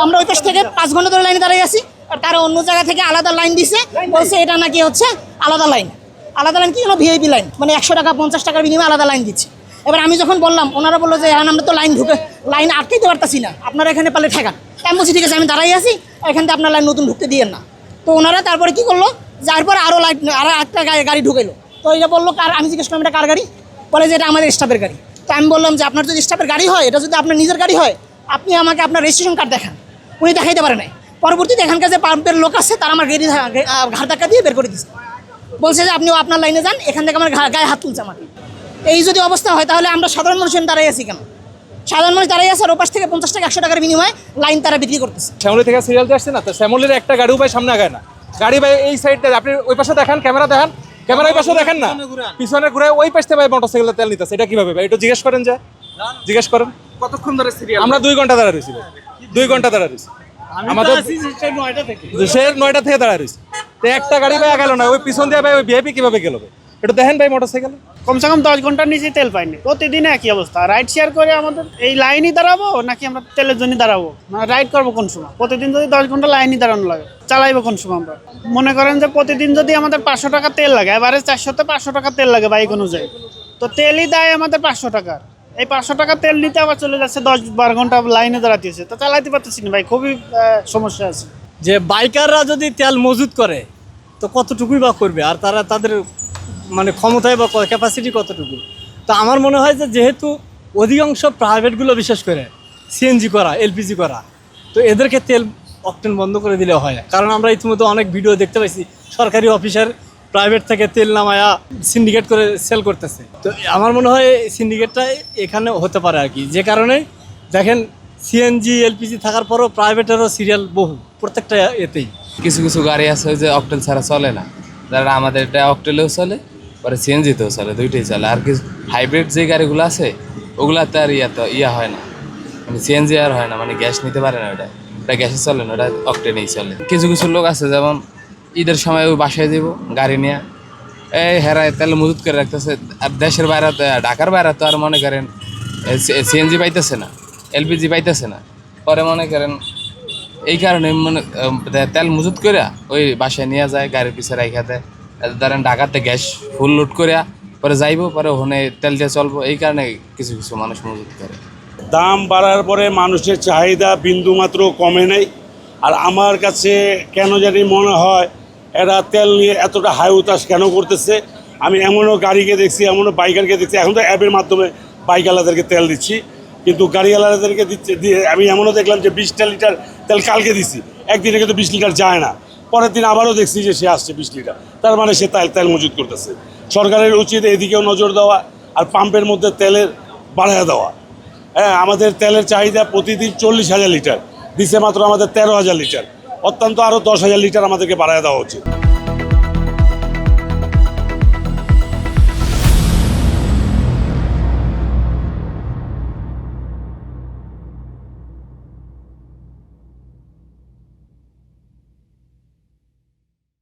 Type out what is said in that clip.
আমরা ওই পাশ থেকে 5 ঘন্টা ধরে লাইনে দাঁড়িয়ে আছি, আর তারা অন্য জায়গা থেকে আলাদা লাইন দিছে, বলছে এটা নাকি হচ্ছে আলাদা লাইন। আলাদা লাইন কি হলো? ভিআইপি লাইন, মানে 100 টাকা 50 টাকার বিনিময়ে আলাদা লাইন দিচ্ছে। এবার আমি যখন বললাম, ওনারা বললো যে এখন আমরা তো লাইন আটকাইতে পারতাছি না, আপনারা এখানে পারলে ঠেকান। আমি বলছি ঠিক আছে, আমি দাঁড়াই আছি, এখান থেকে আপনার লাইন নতুন ঢুকতে দিয়েন না। তো ওনারা তারপরে কি করলো, যার পর আরও একটা গাড়ি ঢুকাইলো। তো এটা বললো কার, আমি জিজ্ঞেস করলাম এটা কার গাড়ি, বলে যে এটা আমাদের স্টাফের গাড়ি। তো আমি বললাম যে আপনার যদি স্টাফের গাড়ি হয়, এটা যদি আপনার নিজের গাড়ি হয়, আপনি আমাকে আপনার রেজিস্ট্রেশন কার্ড দেখান। উনি দেখাইতে পারে নাই। পরবর্তীতে এখানকার যে পাম্পের লোক আছে, তারা আমার গাড়ি ঘাড় ধাক্কা দিয়ে বের করে দিচ্ছে, বলছে যে আপনিও আপনার লাইনে যান, এখান থেকে আমার গায়ে হাত তুলছে আমাকে। এই যদি অবস্থা হয়, তাহলে আমরা সাধারণ মানুষ দাঁড়াই আছি কেন? সাধারণ মানুষ দাঁড়াই আছে, আর ওপাশ থেকে 50 টাকা 100 টাকার বিনিময়ে লাইন তারা বিক্রি করতেছে। শ্যামলী থেকে সিরিয়াল দিয়ে আসছে না, তো শ্যামলীর একটা গাড়িও ভাই সামনে আগায় না। গাড়ি ভাই এই সাইডটা, আপনি ওই পাশে দেখান, ক্যামেরা দেখান, ক্যামেরা ওই পাশে দেখেন না, পিছনে ঘুরে ওই পাশে ভাই মোটরসাইকেলে তেল নিতেছে। এটা কিভাবে ভাই? একটু জিজ্ঞেস করেন, জিজ্ঞেস করেন। কতক্ষণ ধরে সিরিয়াল? আমরা 2 ঘন্টা দাঁড়া রয়েছি, 2 ঘন্টা দাঁড়া রয়েছি। আমাদের সে 9টা থেকে দাঁড়া রয়েছে, তো একটা গাড়ি ভাই গেল না। ওই পিছন দিয়ে ভাই ওই ভিআইপি কিভাবে গেল ভাই? এটা দেখেন ভাই মোটরসাইকেল। কমসে কম 10 ঘন্টার নিচে তেল পাইনি। প্রতিদিন একই অবস্থা। রাইড শেয়ার করে আমাদের এই লাইনই দাঁড়াবো নাকি আমরা তেলের জন্য দাঁড়াবো? মানে রাইড করবো কোন সময়? প্রতিদিন যদি 10 ঘন্টা লাইনই দাঁড়ানো লাগে, চালাইবো কোন সময় আমরা? মনে করেন যে প্রতিদিন যদি আমাদের 500 টাকা তেল লাগে, এবারে 400তে 500 টাকা তেল লাগে বাইক অনুযায়ী, তো তেলই দেয় আমাদের 500 টাকার। এই 500 টাকা তেল নিতে আবার চলে যাচ্ছে 10-12 ঘন্টা লাইনে দাঁড়াতেছে, তো চালাইতে পারতেছি না ভাই, খুবই সমস্যা আছে। যে বাইকাররা যদি তেল মজুত করে, তো কতটুকুই বা করবে, আর তাদের মানে ক্ষমতায় বা ক্যাপাসিটি কতটুকু? তো আমার মনে হয় যে যেহেতু অধিকাংশ প্রাইভেটগুলো বিশেষ করে সিএনজি করা, এলপিজি করা, তো এদেরকে তেল অকটেন বন্ধ করে দিলে হয়। কারণ আমরা ইতিমধ্যে অনেক ভিডিও দেখতে পাইছি, সরকারি অফিসার প্রাইভেট থেকে তেল নামায়া সিন্ডিকেট করে সেল করতেছে। তো আমার মনে হয় সিন্ডিকেটটা এখানে হতে পারে আর কি, যে কারণে দেখেন সিএনজি এলপিজি থাকার পরও প্রাইভেটেরও সিরিয়াল বহু, প্রত্যেকটা এতেই। কিছু কিছু গাড়ি আছে যে অকটেল ছাড়া চলে না, যারা আমাদের এটা অকটেলেও চলে, পরে সিএনজিতেও চলে, দুইটাই চলে। আর কিছু হাইব্রিড যে গাড়িগুলো আছে ওগুলাতে আর ইয়া হয় না, মানে সিএনজি আর হয় না, মানে গ্যাস নিতে পারে না। ওটা গ্যাসে চলে না, ওটা অকটেনেই চলে। কিছু কিছু লোক আছে যেমন ঈদের সময় ওই বাসায় দিব গাড়ি নিয়ে, এই হেরায় তাহলে মজুত করে রাখতেছে। আর দেশের বাইরে, ঢাকার বাইরে তো আর মনে করেন সিএনজি পাইতেছে না, এলপিজি পাইতেছে না, পরে মনে করেন এই কারণে মানে তেল মজুত করে ওই বাসায় নিয়ে যায়, গাড়ির পিছিয়ে রাখা দেয়। ধরেন ঢাকাতে গ্যাস ফুল লোড করে পরে যাইবো, পরে ওখানে তেল দিয়ে চলবো, এই কারণে কিছু কিছু মানুষ মজুত করে। দাম বাড়ার পরে মানুষের চাহিদা বিন্দুমাত্র কমে নেই। আর আমার কাছে কেন জানি মনে হয় এরা তেল নিয়ে এতটা হাই উতাস কেন করতেছে। আমি এমনও গাড়িকে দেখছি, এমনও বাইকারকে দেখছি, এখন তো অ্যাপের মাধ্যমে বাইকওয়ালাদেরকে তেল দিচ্ছি, কিন্তু গাড়িওয়ালাদেরকে দিয়ে আমি এমনও দেখলাম যে 20 লিটার তেল কালকে দিছি, একদিনে কিন্তু 20 লিটার যায় না, পরের দিন আবারও দেখছি যে সে আসছে 20 লিটার, তার মানে সে তেল মজুত করতেছে। সরকারের উচিত এদিকেও নজর দেওয়া আর পাম্পের মধ্যে তেলের বাড়াইয়া দেওয়া। হ্যাঁ, আমাদের তেলের চাহিদা প্রতিদিন 40,000 লিটার, দিছে মাত্র আমাদের 13,000 লিটার, অত্যন্ত আরও 10,000 লিটার আমাদেরকে বাড়াইয়া দেওয়া উচিত।